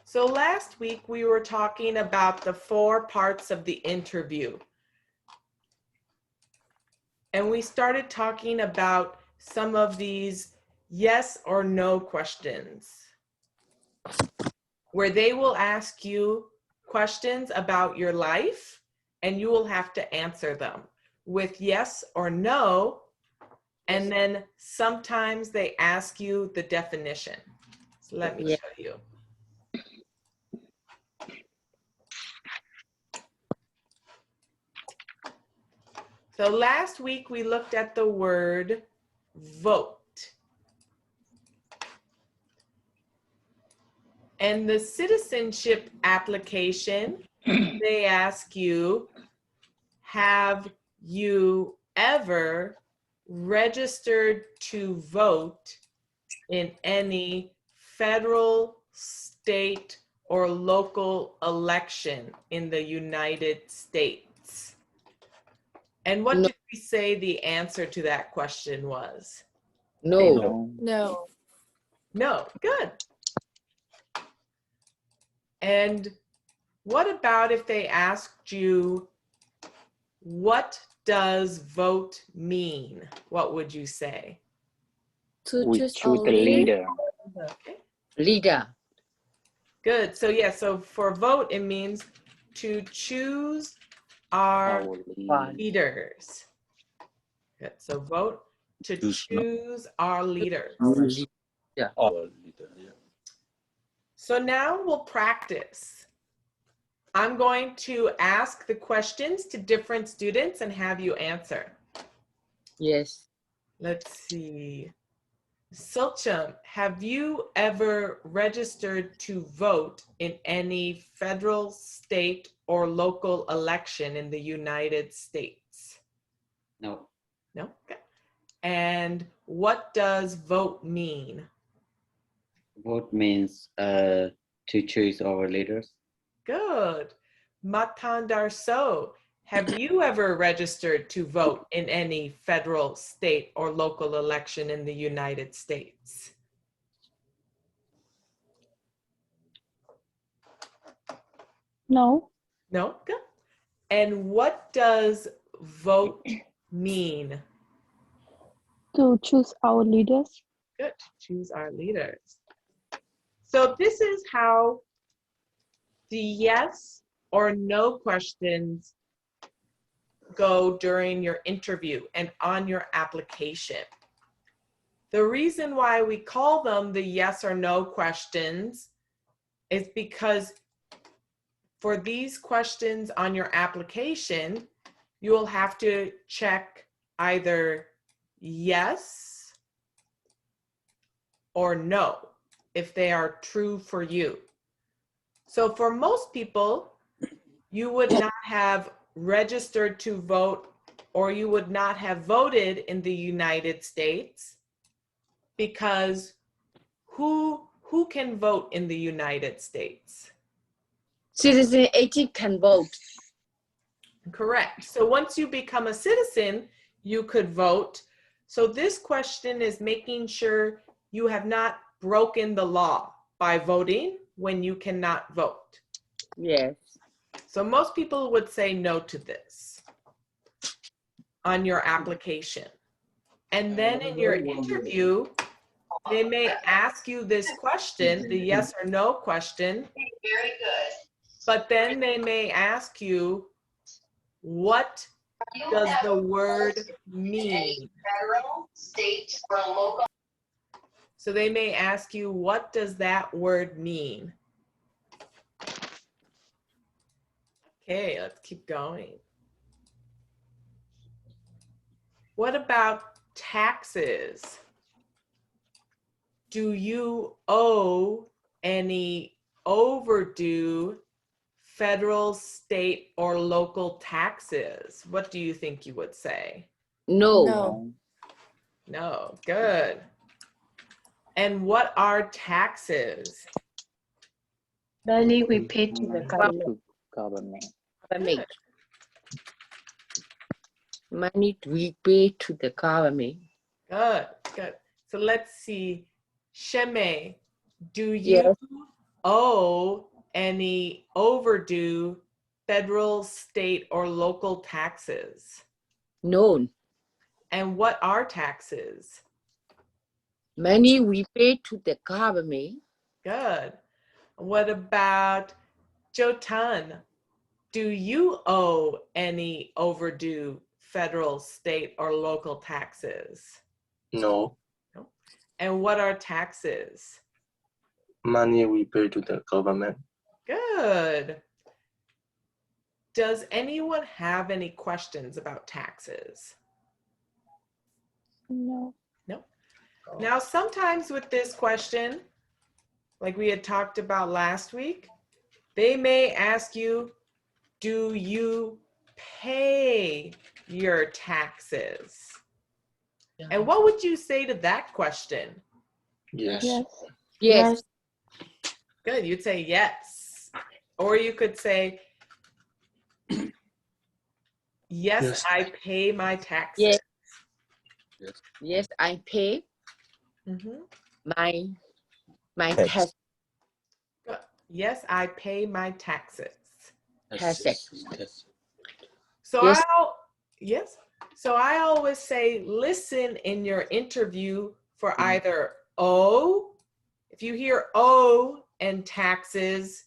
So last week we were talking about the 4 parts of the interview. And we started talking about some of these yes or no questions, where they will ask you questions about your life and you will have to answer them with yes or no. And then sometimes they ask you the definition. So let me show you. So last week we looked at the word vote. And the citizenship application, they ask you, have you ever registered to vote in any federal, state, or local election in the United States? And what did we say the answer to that question was? No. No. No, good. And what about if they asked you, what does vote mean? What would you say? We choose the leader. Okay. Leader. Good. So yeah, so for vote, it means to choose our leaders. Good. So vote to choose our leaders. Yeah. So now we'll practice. I'm going to ask the questions to different students and have you answer. Yes. Let's see. Silcham, have you ever registered to vote in any federal, state, or local election in the United States? No. No? Okay. And what does vote mean? Vote means to choose our leaders. Good. Matandarso, have you ever registered to vote in any federal, state, or local election in the United States? No. No? Good. And what does vote mean? To choose our leaders. Good. Choose our leaders. So this is how the yes or no questions go during your interview and on your application. The reason why we call them the yes or no questions is because for these questions on your application, you will have to check either yes or no if they are true for you. So for most people, you would not have registered to vote or you would not have voted in the United States because who can vote in the United States? Citizen 18 can vote. Correct. So once you become a citizen, you could vote. So this question is making sure you have not broken the law by voting when you cannot vote. Yes. So most people would say no to this on your application. And then in your interview, they may ask you this question, the yes or no question. Very good. But then they may ask you, what does the word mean? Federal, state, or local. So they may ask you, what does that word mean? Okay, let's keep going. What about taxes? Do you owe any overdue federal, state, or local taxes? What do you think you would say? No. No. No, good. And what are taxes? Money we pay to the government. Government. Government. Money we pay to the government. Good, good. So let's see. Sheme, do you Yes. owe any overdue federal, state, or local taxes? No. And what are taxes? Money we pay to the government. Good. What about Jotan? Do you owe any overdue federal, state, or local taxes? No. No. And what are taxes? Money we pay to the government. Good. Does anyone have any questions about taxes? No. No. Now, sometimes with this question, like we had talked about last week, they may ask you, do you pay your taxes? And what would you say to that question? Yes. Yes. Yes. Good, you'd say yes. Or you could say, yes, Yes. I pay my taxes. Yes. Yes, I pay Mhm. my Tax. tax. Good. Yes, I pay my taxes. Taxes. So Yes. So I always say, listen in your interview for either O. If you hear O and taxes,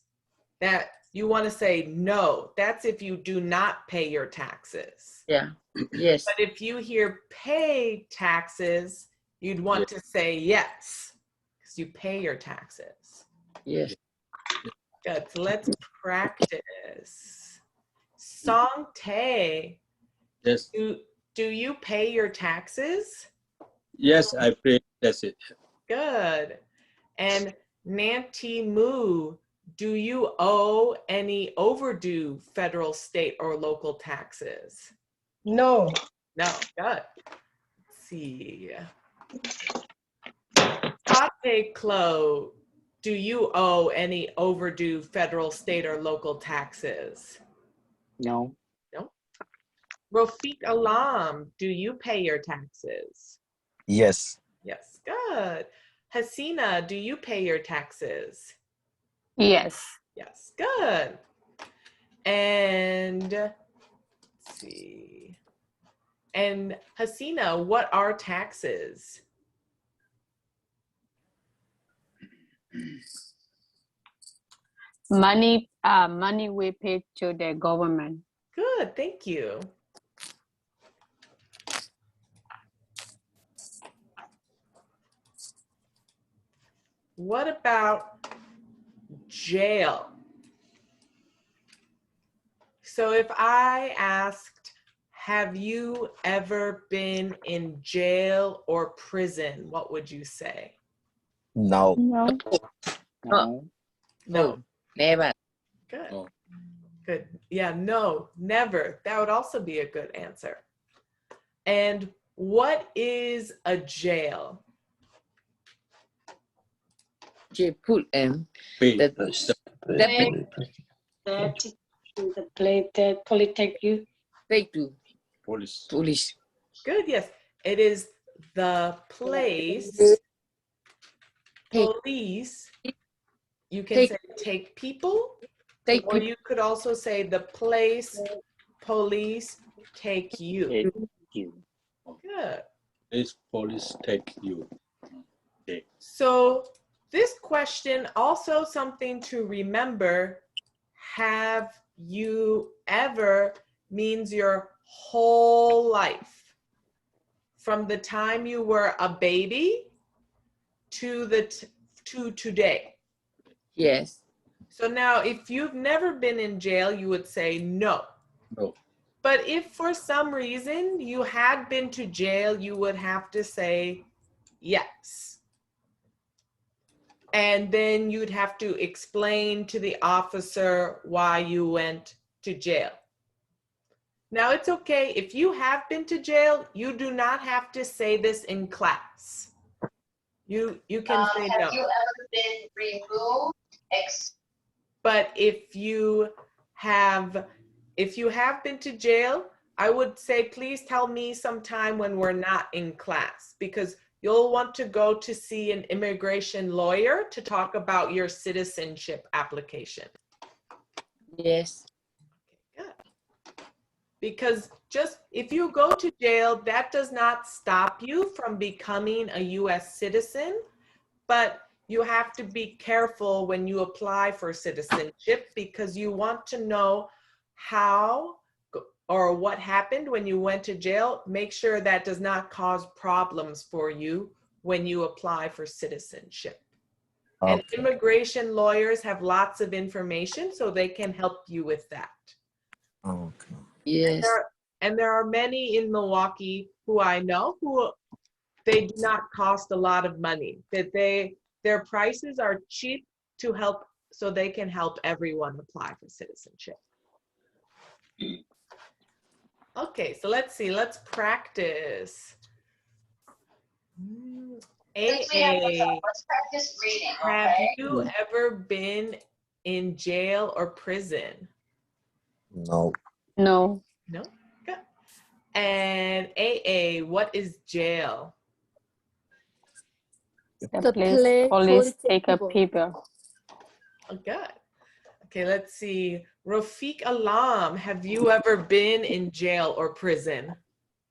that you want to say no. That's if you do not pay your taxes. Yeah. Yes. But if you hear pay taxes, you'd want to say yes, because you pay your taxes. Yes. Good. So let's practice. Song Tae, Yes, do you pay your taxes? yes, I pay. That's it. Good. And Nanti Moo, do you owe any overdue federal, state, or local taxes? No. No. Good. Let's see. Tate Klo, do you owe any overdue federal, state, or local taxes? No. No. Rafiq Alam, do you pay your taxes? Yes. Yes. Good. Hasina, do you pay your taxes? Yes. Yes. Good. And let's see. And Hasina, what are taxes? Money we pay to the government. Good. Thank you. What about jail? So if I asked, have you ever been in jail or prison, what would you say? No. No. No. No. Never. Good. No. Good. Yeah, no, never. That would also be a good answer. And what is a jail? They put Pay. the The place the police take you. they do Police. police. Good, yes. It is the place Take. police. You can Take. say take people, Take or you could also say the place police take you. Take you. Good. This police take you. Okay. So this question, also something to remember, have you ever means your whole life. From the time you were a baby to to today. Yes. So now if you've never been in jail, you would say no. No. But if for some reason you had been to jail, you would have to say yes. And then you'd have to explain to the officer why you went to jail. Now it's okay, if you have been to jail, you do not have to say this in class. You can say no. Have you ever been removed? But if you have been to jail, I would say, please tell me sometime when we're not in class, because you'll want to go to see an immigration lawyer to talk about your citizenship application. Yes. Good. Because just if you go to jail, that does not stop you from becoming a US citizen, but you have to be careful when you apply for citizenship because you want to know how or what happened when you went to jail. Make sure that does not cause problems for you when you apply for citizenship. And Okay. immigration lawyers have lots of information, so they can help you with that. Okay. Yes. And there are many in Milwaukee who I know who they do not cost a lot of money, that their prices are cheap to help, so they can help everyone apply for citizenship. Okay, so let's see, let's practice. Since we have this, AA, let's practice reading, have okay? you ever been in jail or prison? No. No. No? Good. And AA, what is jail? The place police take a people. Oh, good. Okay, let's see. Rafiq Alam, have you ever been in jail or prison?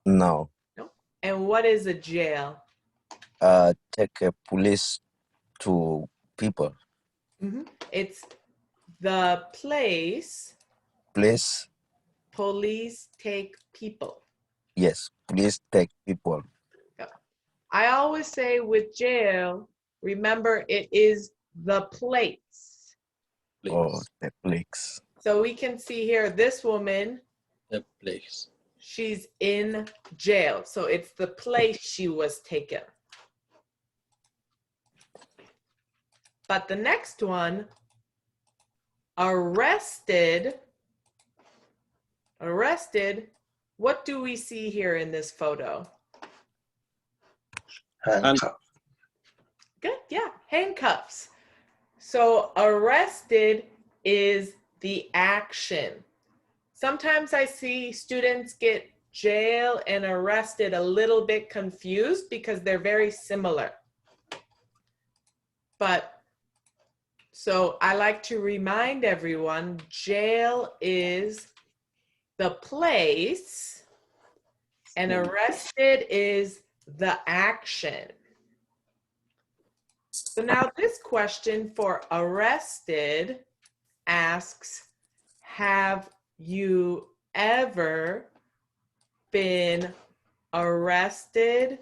No. No. And what is a jail? Take a police to people. It's the place Place. police take people. Yes. Police take people. I always say with jail, remember it is the place. Oh, the place. So we can see here, this woman, The place. she's in jail. So it's the place she was taken. But the next one, arrested. Arrested. What do we see here in this photo? Handcuff. Good, yeah, handcuffs. So arrested is the action. Sometimes I see students get jail and arrested a little bit confused because they're very similar. But so I like to remind everyone, jail is the place and arrested is the action. So now this question for arrested asks, have you ever been arrested,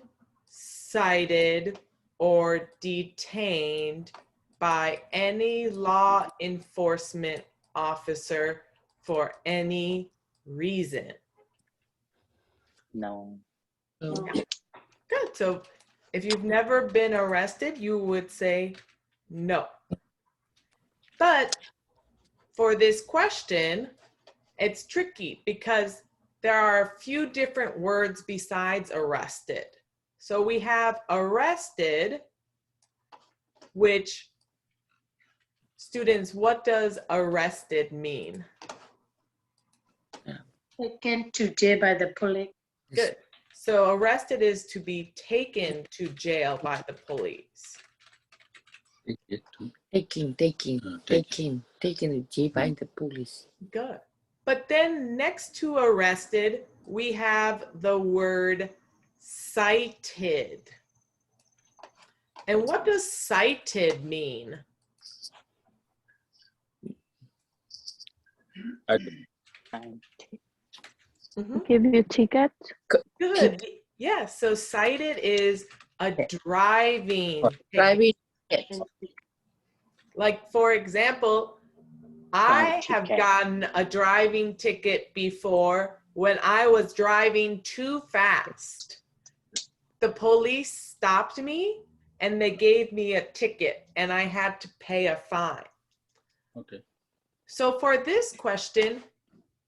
cited, or detained by any law enforcement officer for any reason? No. Good. So if you've never been arrested, you would say no. But for this question, it's tricky because there are a few different words besides arrested. So we have arrested, which, students, what does arrested mean? Taken to jail by the police. Good. So arrested is to be taken to jail by the police. Take it to Taking the jeep by the police. Good. But then next to arrested, we have the word cited. And what does cited mean? I Give you ticket. Good. Yeah, so cited is a driving ticket. Driving. Like, for example, I have ticket. gotten a driving ticket before when I was driving too fast. The police stopped me and they gave me a ticket and I had to pay a fine. Okay. So for this question,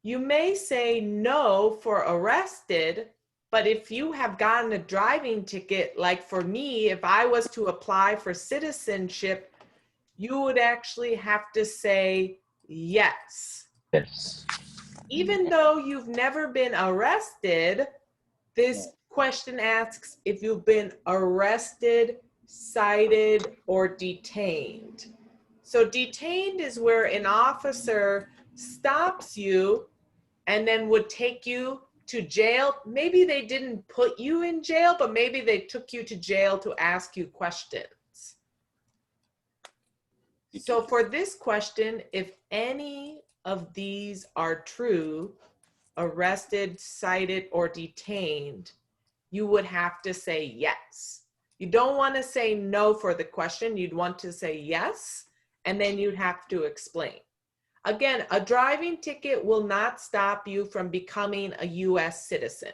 you may say no for arrested, but if you have gotten a driving ticket, like for me, if I was to apply for citizenship, you would actually have to say yes. Yes. Even though you've never been arrested, this question asks if you've been arrested, cited, or detained. So detained is where an officer stops you and then would take you to jail. Maybe they didn't put you in jail, but maybe they took you to jail to ask you questions. So for this question, if any of these are true, arrested, cited, or detained, you would have to say yes. You don't want to say no for the question. You'd want to say yes, and then you'd have to explain. Again, a driving ticket will not stop you from becoming a US citizen.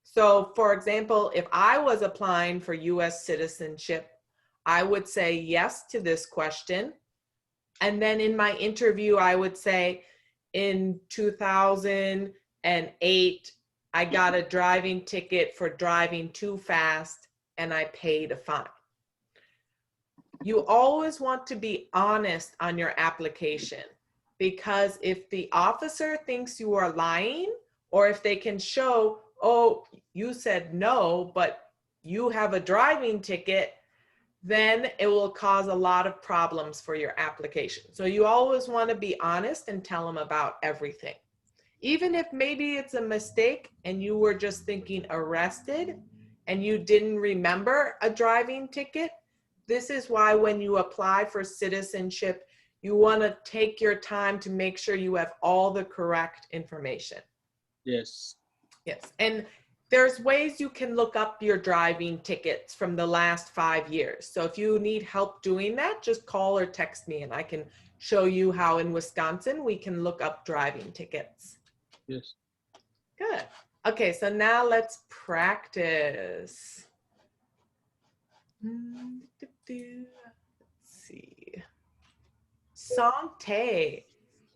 So for example, if I was applying for US citizenship, I would say yes to this question. And then in my interview, I would say, in 2008, I got a driving ticket for driving too fast and I paid a fine. You always want to be honest on your application, because if the officer thinks you are lying, or if they can show, oh, you said no, but you have a driving ticket, then it will cause a lot of problems for your application. So you always want to be honest and tell them about everything. Even if maybe it's a mistake and you were just thinking arrested and you didn't remember a driving ticket, this is why when you apply for citizenship, you want to take your time to make sure you have all the correct information. Yes. Yes, and there's ways you can look up your driving tickets from the last 5 years. So if you need help doing that, just call or text me and I can show you how in Wisconsin we can look up driving tickets. Yes. Good. Okay, so now let's practice. Let's see. Sante,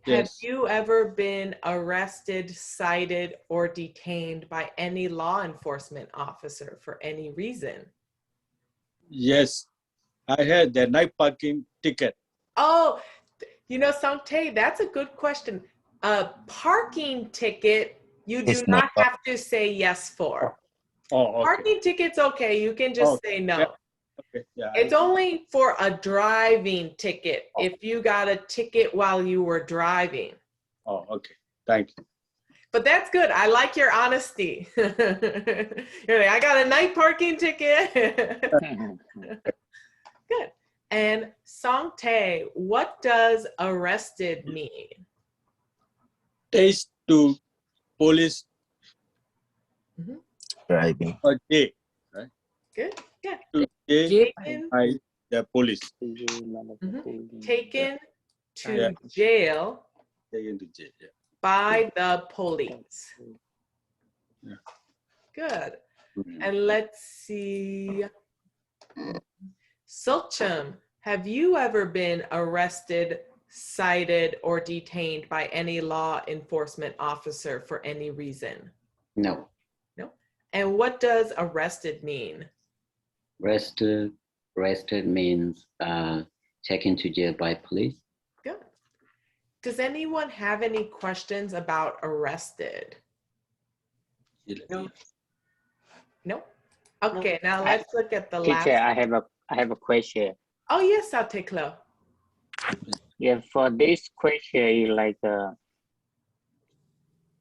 have Yes. you ever been arrested, cited, or detained by any law enforcement officer for any reason? Yes. I had the night parking ticket. Oh, you know, Sante, that's a good question. A parking ticket, you do It's not not have to say yes for. Oh, okay. Parking ticket's okay, you can just Okay. say no. Yeah. Okay. Yeah. It's only for a driving ticket if you got a ticket while you were driving. Oh, okay. Thank you. But that's good. I like your honesty. You're like, I got a night parking ticket. Good. And Sangtae, what does arrested mean? Taste to police driving. a day. Good. Yeah. To day Taken, by the police. taken Yeah. to jail Taken to jail. Yeah. by the police. Yeah. Good. And let's see. Sulcham, have you ever been arrested, cited, or detained by any law enforcement officer for any reason? No. No. And what does arrested mean? Arrested means taken to jail by police. Good. Does anyone have any questions about arrested? No. No? Okay, now let's look at the last. Teacher, I have a question. Oh yes, I'll take Lo. Yeah, for this question, like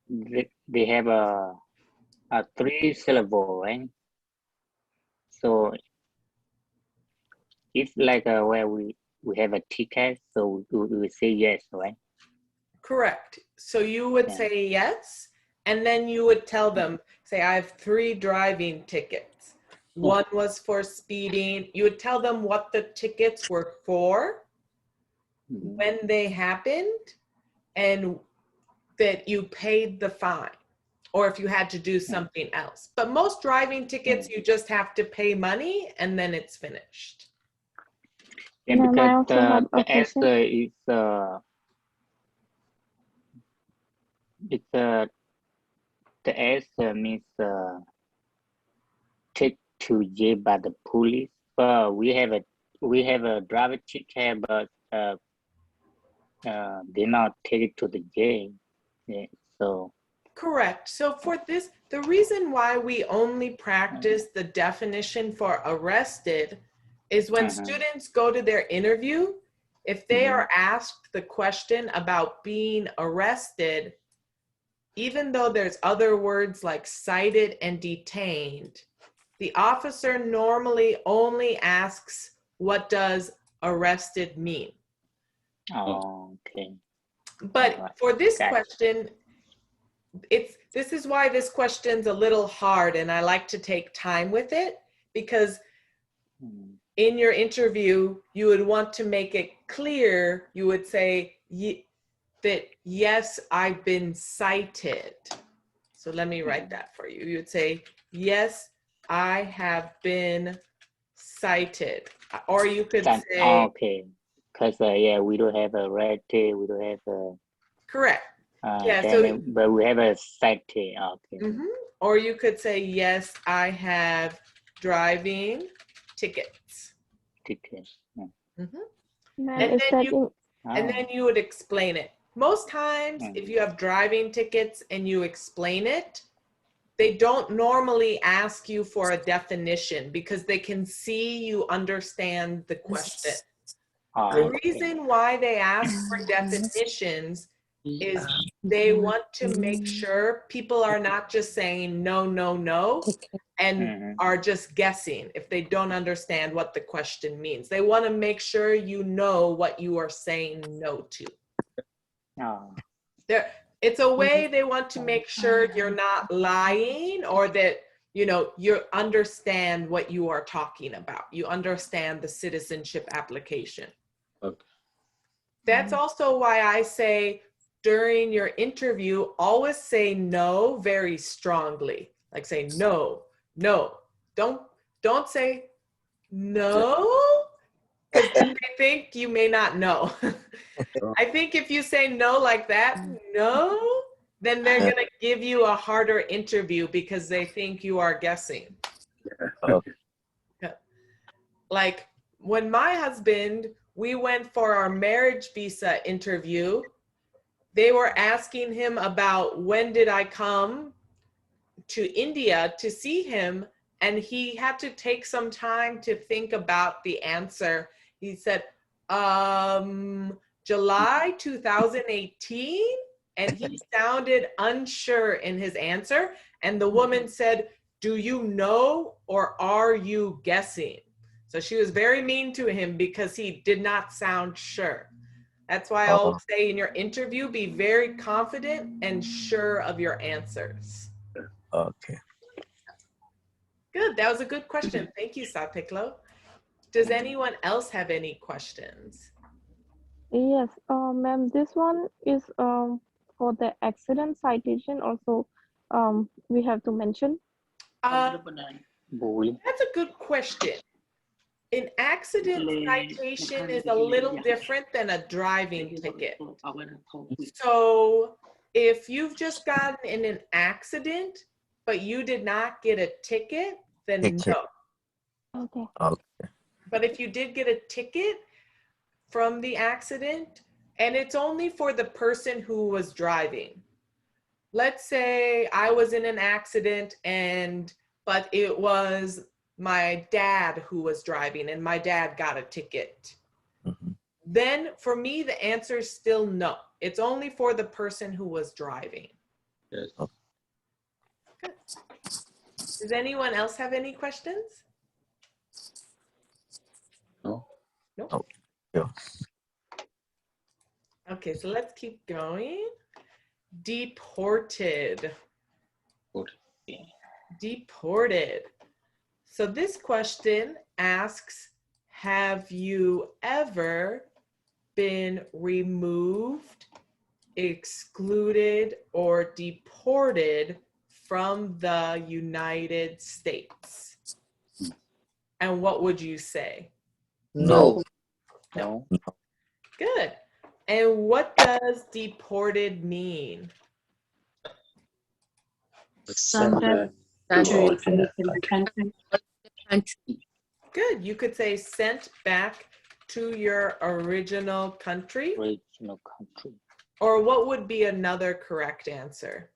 they have a 3 syllable, right? So if like where we have a ticket, so we will say yes, right? Correct. So you would Yeah. say yes, and then you would tell them, say, I have 3 driving tickets. One was for speeding. You would tell them what the tickets were for, when they happened, and that you paid the fine, or if you had to do something else. But most driving tickets, you just have to pay money and then it's finished. Yeah, Ma'am, I because also have a the question. answer is the answer means take to jail by the police. But we have a driver ticket, but they not take it to the jail. Yeah, so Correct. So for this, The reason why we only practice the definition for arrested is when students go to their interview, if they are asked the question about being arrested, even though there's other words like cited and detained, the officer normally only asks, what does arrested mean? Oh, okay. But for this Gotcha. question, this is why this question's a little hard, and I like to take time with it, because in your interview, you would want to make it clear. You would say that, yes, I've been cited. So let me write that for you. You would say, yes, I have been cited. Or you could say, okay, because yeah, we don't have a red tail, we don't have a correct. Yeah, but we have a side tail. Okay. Or you could say, yes, I have driving tickets. Tickets. Yeah. And then you would explain it. Most times, if you have driving tickets and you explain it, they don't normally ask you for a definition because they can see you understand the question. The reason why they ask for definitions is they want to make sure people are not just saying no, no, no, and are just guessing if they don't understand what the question means. They want to make sure you know what you are saying no to. It's a way they want to make sure you're not lying, or that you understand what you are talking about. You understand the citizenship application. Okay. That's also why I say during your interview, always say no very strongly. Like say no, no. Don't say no, because then they think you may not know. I think if you say no like that, no, then they're going to give you a harder interview because they think you are guessing. Like when my husband, we went for our marriage visa interview, they were asking him about when did I come to India to see him, and he had to take some time to think about the answer. He said, July 2018, and he sounded unsure in his answer. And the woman said, do you know or are you guessing? So she was very mean to him because he did not sound sure. That's why I always say in your interview, be very confident and sure of your answers. Okay. Good, that was a good question. Thank you, Sapiklo. Does anyone else have any questions? Yes, ma'am, this one is for the accident citation also we have to mention. That's a good question. An accident citation is a little different than a driving ticket. So if you've just gotten in an accident, but you did not get a ticket, then no. Okay. But if you did get a ticket from the accident, and it's only for the person who was driving. Let's say I was in an accident but it was my dad who was driving and my dad got a ticket. Then for me, the answer is still no. It's only for the person who was driving. Yes. Good. Does anyone else have any questions? No. No? Oh, yeah. Okay, so let's keep going. Deported. Deported. So this question asks, have you ever been removed, excluded, or deported from the United States? And what would you say? No. No. Good. And what does deported mean? Sent back to the country. Good. You could say sent back to your original country. Original country. Or what would be another correct answer?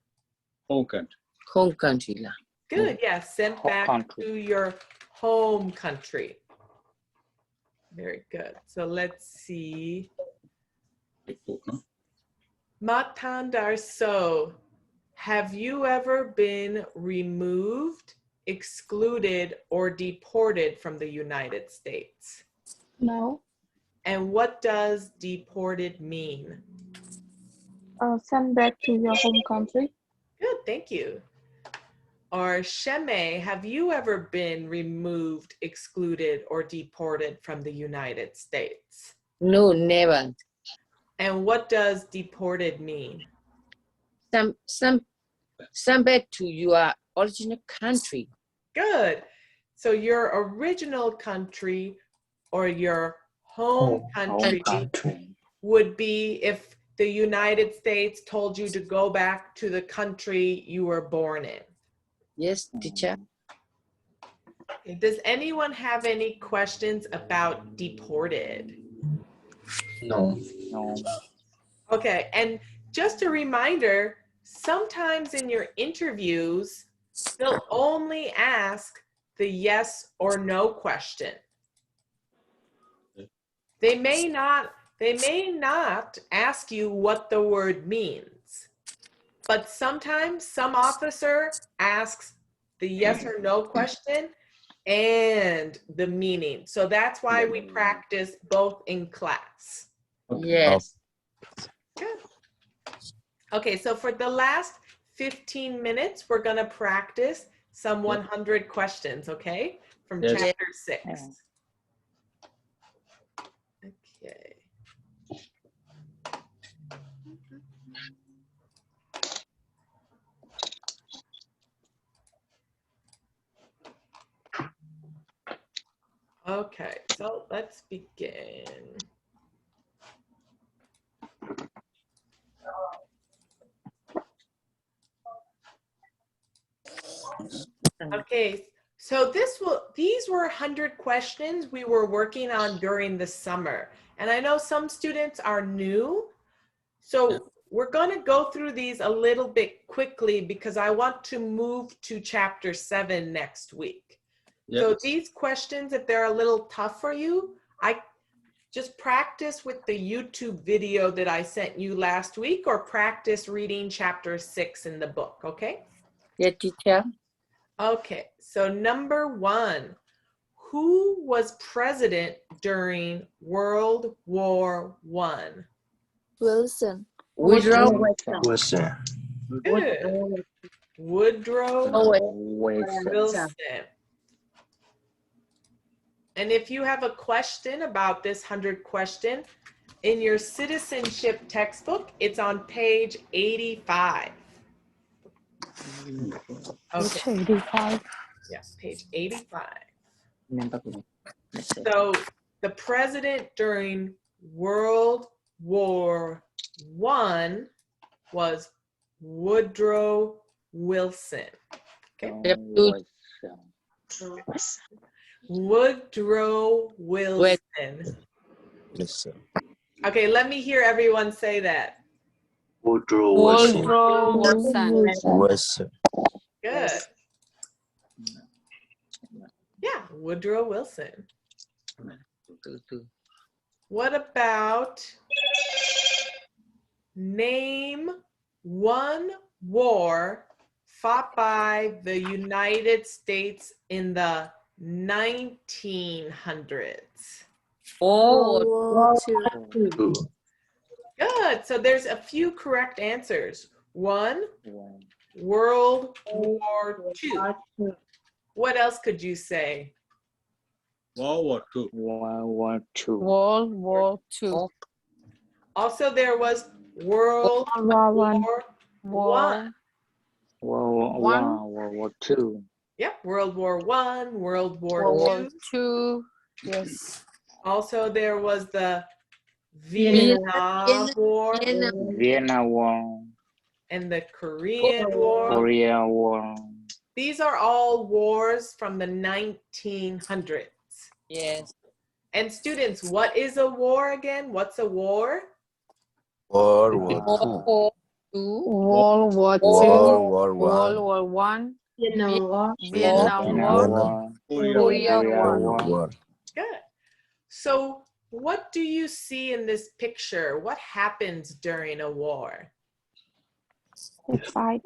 Home country. home country lah. Good, yeah, sent Home back country. to your home country. Very good. So let's see. Matandar So, have you ever been removed, excluded, or deported from the United States? No. And what does deported mean? Send back to your home country. Good, thank you. Or Sheme, have you ever been removed, excluded, or deported from the United States? No, never. And what does deported mean? Some back to your original country. Good. So your original country or your home country would be if the United States told you to go back to the country you were born in. Yes, teacher. Does anyone have any questions about deported? No. No. Okay, and just a reminder, sometimes in your interviews, they'll only ask the yes or no question. They may not ask you what the word means, but sometimes some officer asks the yes or no question and the meaning. So that's why we practice both in class. Yes. Good. Okay, so for the last 15 minutes, we're gonna practice some 100 questions, okay? From Yes. chapter 6. Okay. Okay, so let's begin. Okay, so these were 100 questions we were working on during the summer. And I know some students are new, so we're going to go through these a little bit quickly because I want to move to chapter 7 next week. So these questions, if they're a little tough for you, I just practice with the YouTube video that I sent you last week or practice reading chapter 6 in the book, okay? Yeah, teacher. Okay, so number 1, who was president during World War I? Wilson. Woodrow Wilson. Good. Woodrow Wilson. And if you have a question about this 100 question, in your citizenship textbook, it's on page 85. Okay. 85. Yeah, page 85. Number So the president during World War I was Woodrow Wilson. Okay. Woodrow Wilson. Wilson. Okay, let me hear everyone say that. Woodrow Wilson. Wilson. Good. Yeah, Woodrow Wilson. What about name one war fought by the United States in the 1900s? Oh, Two. Good. So there's a few correct answers. 1, World War II. What else could you say? World War II. World War II. Also, there was World War I. World War II. Yep, World War I, World War World II. War II. Yes. Also, there was the Vietnam War Vietnam War. and the Korean War. Korea War. These are all wars from the 1900s. yes. And students, what is a war again? What's a war? World War World War II, World War World One, War One, Vietnam War, Vietnam War, Korea War. War. Good. So what do you see in this picture? What happens during a war? They fight.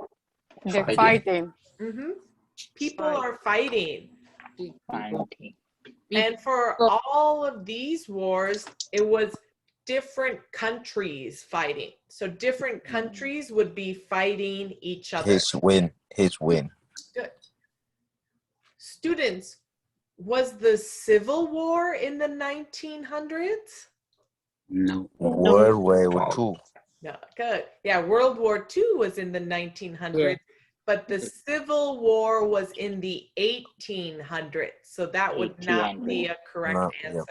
They're Fighting. fighting. People Fight. are fighting. Fighting. And for all of these wars, it was different countries fighting. So different countries would be fighting each other. His win. Good. Students, was the Civil War in the 1900s? No. World War Two. No, good. Yeah, World War II was in the 1900s, but the Civil War was in the 1800s. So that would not be a correct No, answer.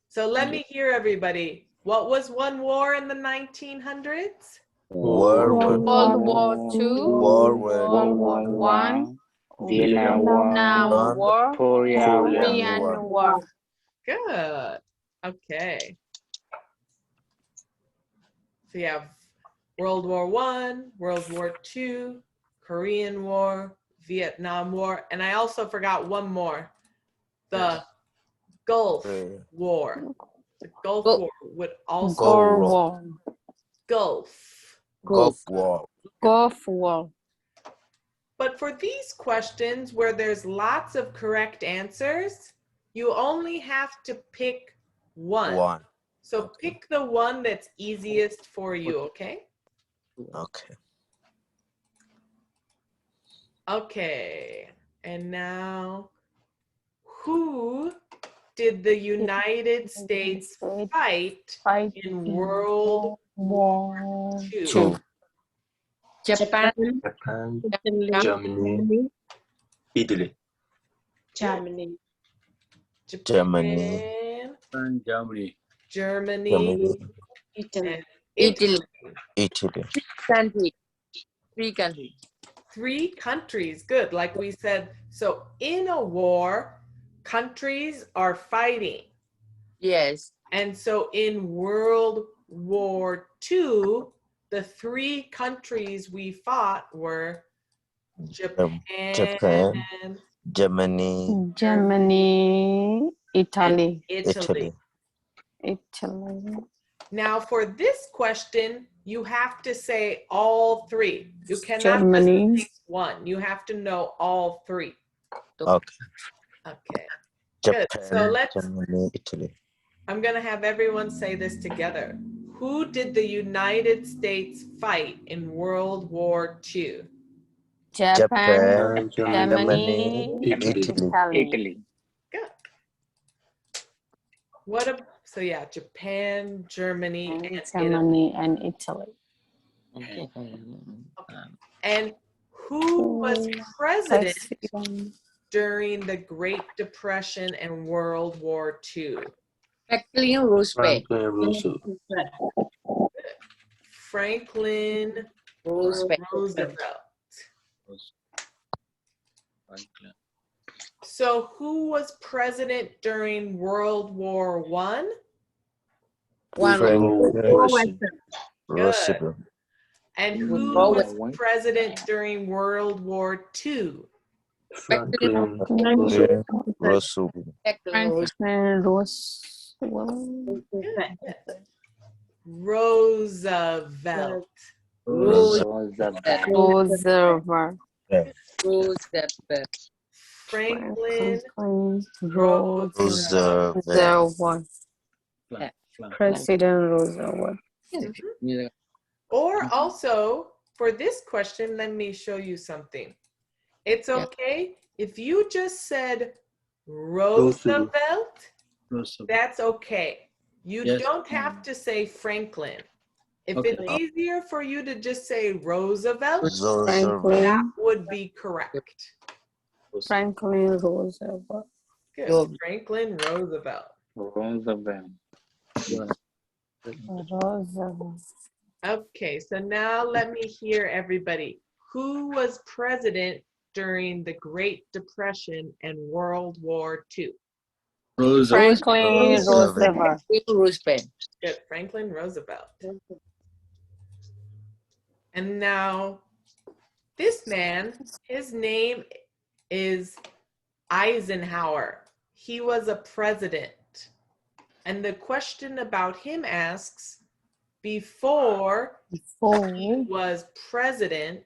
So let me hear everybody. What was one war in the 1900s? World War World War II, World World War War One, Vietnam War, Vietnam War, Korea War. Korean War. Good. Okay. So you have World War One, World War II, Korean War, Vietnam War, and I also forgot one more. The Gulf War. The Gulf War would also Gulf War. Gulf. Gulf War. But for these questions where there's lots of correct answers, you only have to pick one. So pick the one that's easiest for you, okay? Okay. Okay, and now, who did the United States fight in World War II? Two. Japan, Japan, Italy, Germany, Italy. Germany, Germany. Japan, Germany. Germany, Italy. and Italy. Italy. Three countries. 3 countries, good, like we said. So in a war, countries are fighting. Yes. And so in World War II, the 3 countries we fought were Japan, Germany, Italy. Italy. Now for this question, you have to say all 3. You cannot just pick one. You have to know all 3. Okay. Okay. Japan, Good. So let's, Germany, Italy. I'm going to have everyone say this together. Who did the United States fight in World War II? Japan, Germany, Italy. Italy. Good. So yeah, Japan, Germany, and Italy. and Italy. Okay. And who was president during the Great Depression and World War II? Franklin Roosevelt. Franklin Roosevelt. So who was president during World War One? Roosevelt. And who was president during World War II? Franklin Roosevelt. Roosevelt. Franklin Roosevelt. President Roosevelt. Or also, for this question, let me show you something. It's okay if you just said Roosevelt, that's okay. You don't have to say Franklin. If it's easier for you to just say Roosevelt, that would be correct. Franklin Roosevelt. Good. Franklin Roosevelt. Okay, so now let me hear everybody. Who was president during the Great Depression and World War II? Franklin Roosevelt. Good. Franklin Roosevelt. And now this man, his name is Eisenhower. He was a president. And the question about him asks, before he was president,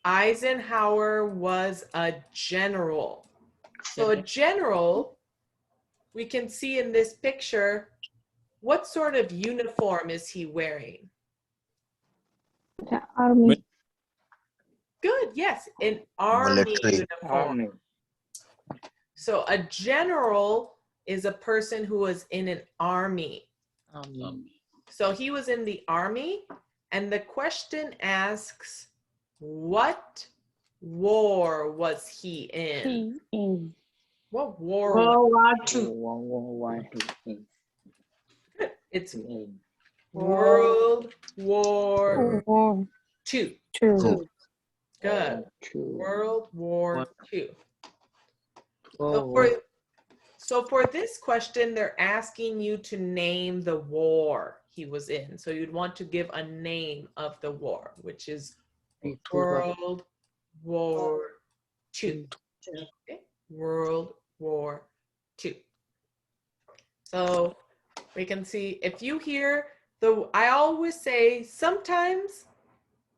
Eisenhower was a general. So a general, we can see in this picture, what sort of uniform is he wearing? The army. Good, yes, an army Military. uniform. Army. So a general is a person who was in an army. So he was in the army, and the question asks, what war was he in? What war? World War II. One. It's World War War II. two. Good. World War II. Oh, So for this question, they're asking you to name the war he was in. So you'd want to give a name of the war, which is World War II. Okay? World War II. So we can see if you hear I always say sometimes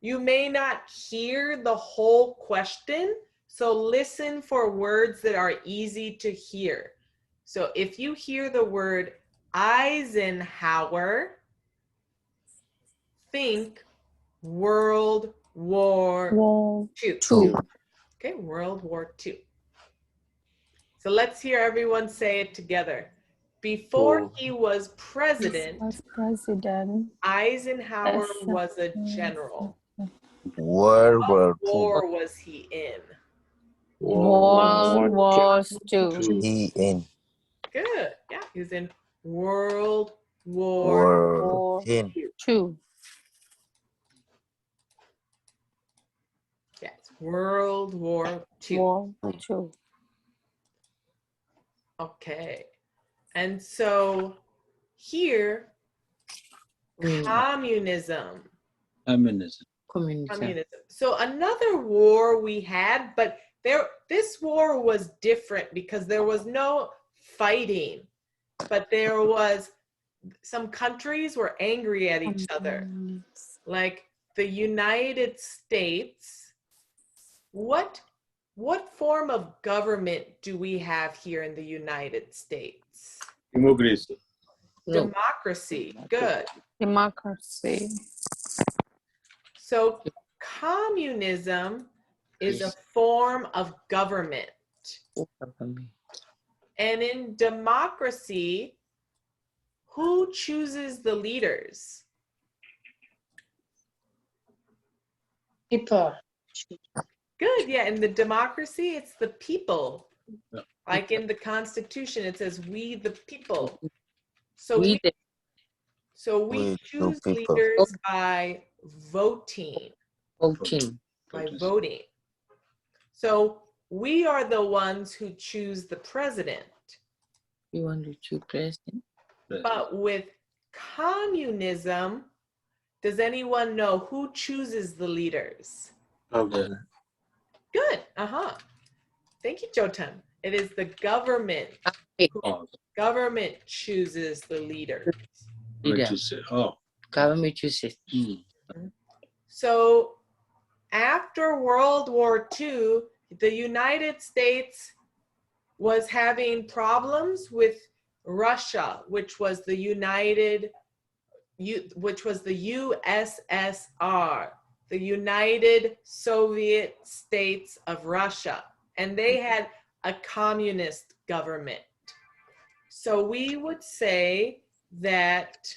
you may not hear the whole question. So listen for words that are easy to hear. So if you hear the word Eisenhower, think World War II. Okay, World War II. So let's hear everyone say it together. Before he was president, Eisenhower was a general. World What War war was he in? World War II. He in Good. Yeah, he was in World War War in Two. Yes, World War II. War II. Okay. And so here, communism. Communism. Communism. So another war we had, but this war was different because there was no fighting, but there was some countries were angry at each other. Like the United States. What form of government do we have here in the United States? Democracy. Democracy. Good. Democracy. So communism is a form of government. And in democracy, who chooses the leaders? People. Good, yeah, in the democracy, it's the people. Yeah. Like in the Constitution, it says, we the people. So We the we We the choose people. leaders by voting. voting. By voting. So we are the ones who choose the president. You want to choose president? But with communism, does anyone know who chooses the leaders? Okay. Good. Thank you, Jotan. It is the government. Oh, Government chooses the leaders. what you say? Oh. Government chooses. So after World War II, the United States was having problems with Russia, which was the USSR, the United Soviet States of Russia, and they had a communist government. So we would say that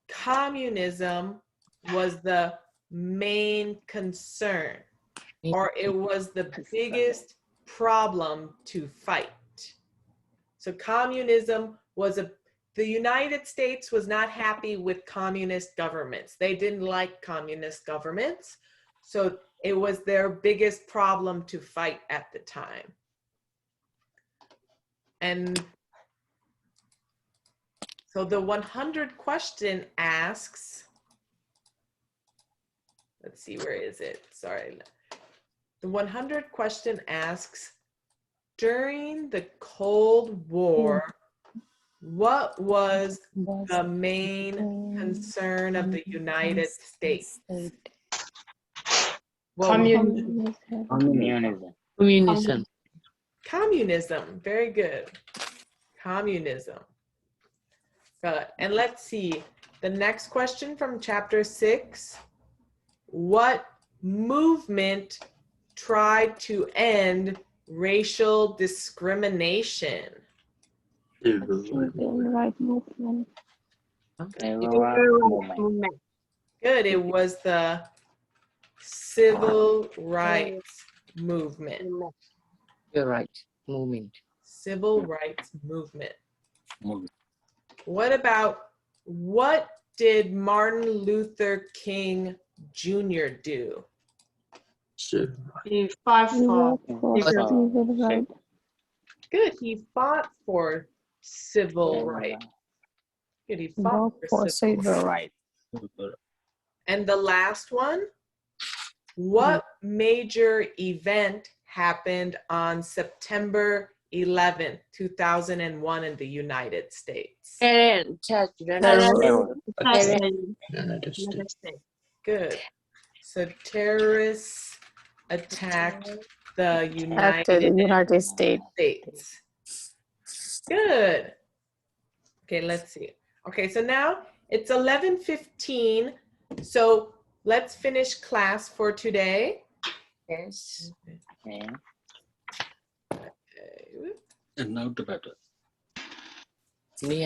communism was the main concern, or it was the biggest problem to fight. So communism was the United States was not happy with communist governments. They didn't like communist governments. So it was their biggest problem to fight at the time. And so the 100 question asks, let's see, where is it? Sorry. The 100 question asks, during the Cold War, what was the main concern of the United States? Well, Communism. Communism. Communism. communism. Very good. Communism. Good. And let's see. The next question from chapter 6. What movement tried to end racial discrimination? Civil rights movement. Civil rights movement. Good. It was the civil rights movement. You're right. Movement. Civil rights movement. Movement. What did Martin Luther King Jr. do? He fought for Civil rights. Good. He fought for civil rights. Good. He fought for civil rights. And the last one, what major event happened on September 11th, 2001 in the United States? United States. Good. So terrorists attacked the United States. States. Good. Okay, let's see. Okay, so now it's 11:15. So let's finish class for today. Yes. Okay. Okay. And now to better. Me